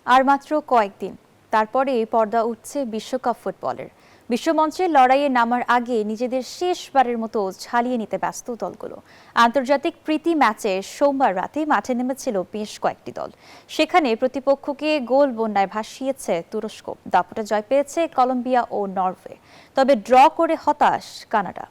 আর মাত্র কয়েকদিন, তারপরে পর্দা উঠছে বিশ্বকাপ ফুটবলের। বিশ্বমঞ্চে লড়াইয়ে নামার আগে নিজেদের শেষবারের মতো ঝালিয়ে নিতে ব্যস্ত দলগুলো। আন্তর্জাতিক প্রীতি ম্যাচে সোমবার রাতে মাঠে নেমেছিল বেশ কয়েকটি দল। সেখানে প্রতিপক্ষকে গোল বন্যায় ভাসিয়েছে তুরস্ক। দাপটে জয় পেয়েছে কলম্বিয়া ও নরওয়ে, তবে ড্র করে হতাশ কানাডা।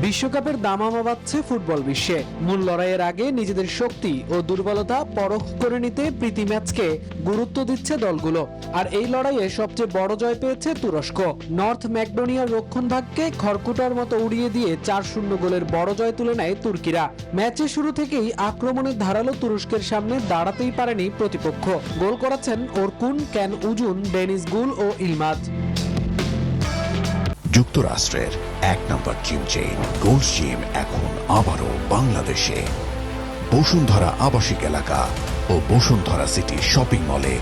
বিশ্বকাপের দামামা বাজছে ফুটবল বিশ্বে। মূল লড়াইয়ের আগে নিজেদের শক্তি ও দুর্বলতা পরখ করে নিতে প্রীতি ম্যাচকে গুরুত্ব দিচ্ছে দলগুলো। আর এই লড়াইয়ে সবচেয়ে বড় জয় পেয়েছে তুরস্ক। নর্থ ম্যাকডোনিয়ার রক্ষণভাগকে খড়কুটার মতো উড়িয়ে দিয়ে ৪-০ গোলের বড় জয় তুলে নেয় তুর্কিরা। ম্যাচের শুরু থেকেই আক্রমণের ধারালো তুরস্কের সামনে দাঁড়াতেই পারেনি প্রতিপক্ষ। গোল করেছেন ওরকুন, ক্যান উজুন, ডেনিস গুল ও ইলমাজ। যুক্তরাষ্ট্রের ১ নম্বর জিম চেইন গোল্ড জিম এখন আবারও বাংলাদেশে। বসুন্ধরা আবাসিক এলাকা ও বসুন্ধরা সিটি শপিং মলে।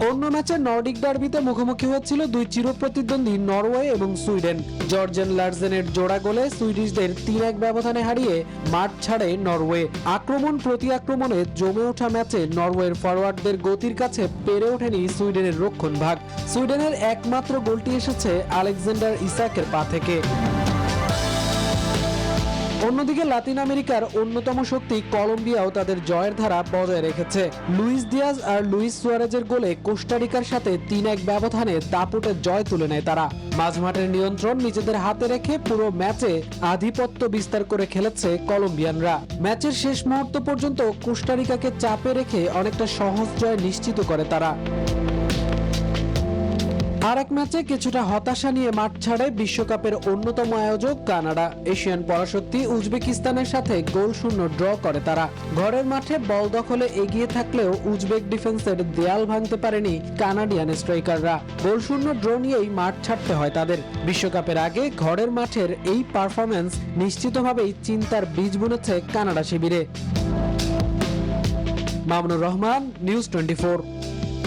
অন্য ম্যাচে নর্ডিক ডার্বিতে মুখোমুখি হয়েছিল দুই চিরপ্রতিদ্বন্দ্বী নরওয়ে এবং সুইডেন। জর্জেন লার্সেনের জোড়া গোলে সুইডিশদের ৩-১ ব্যবধানে হারিয়ে মাঠ ছাড়ে নরওয়ে। আক্রমণ প্রতি আক্রমণে জমে ওঠা ম্যাচে নরওয়ের ফরওয়ার্ডদের গতির কাছে পেরে ওঠেনি সুইডেনের রক্ষণভাগ। সুইডেনের একমাত্র গোলটি এসেছে আলেকজান্ডার ইসাকের পা থেকে। অন্যদিকে লাতিন আমেরিকার অন্যতম শক্তি কলম্বিয়াও তাদের জয়ের ধারা বজায় রেখেছে। লুইস দিয়াজ আর লুইস সুয়ারেজের গোলে কোস্টারিকার সাথে ৩-১ ব্যবধানে দাপুটে জয় তুলে নেয় তারা। মাঝমাঠের নিয়ন্ত্রণ নিজেদের হাতে রেখে পুরো ম্যাচে আধিপত্য বিস্তার করে খেলেছে কলম্বিয়ানরা। ম্যাচের শেষ মুহূর্ত পর্যন্ত কোস্টারিকাকে চাপে রেখে অনেকটা সহজ জয় নিশ্চিত করে তারা। আর এক ম্যাচে কিছুটা হতাশা নিয়ে মাঠ ছাড়ে বিশ্বকাপের অন্যতম আয়োজক কানাডা। এশিয়ান পরাশক্তি উজবেকিস্তানের সাথে গোল-শূন্য ড্র করে তারা। ঘরের মাঠে বল দখলে এগিয়ে থাকলেও উজবেক ডিফেন্সের দেয়াল ভাঙতে পারেনি কানাডিয়ান স্ট্রাইকাররা। গোল-শূন্য ড্র নিয়েই মাঠ ছাড়তে হয় তাদের। বিশ্বকাপের আগে ঘরের মাঠের এই পারফরম্যান্স নিশ্চিতভাবেই চিন্তার বীজ বুনেছে কানাডা শিবিরে। মামুনুর রহমান, নিউজ 24।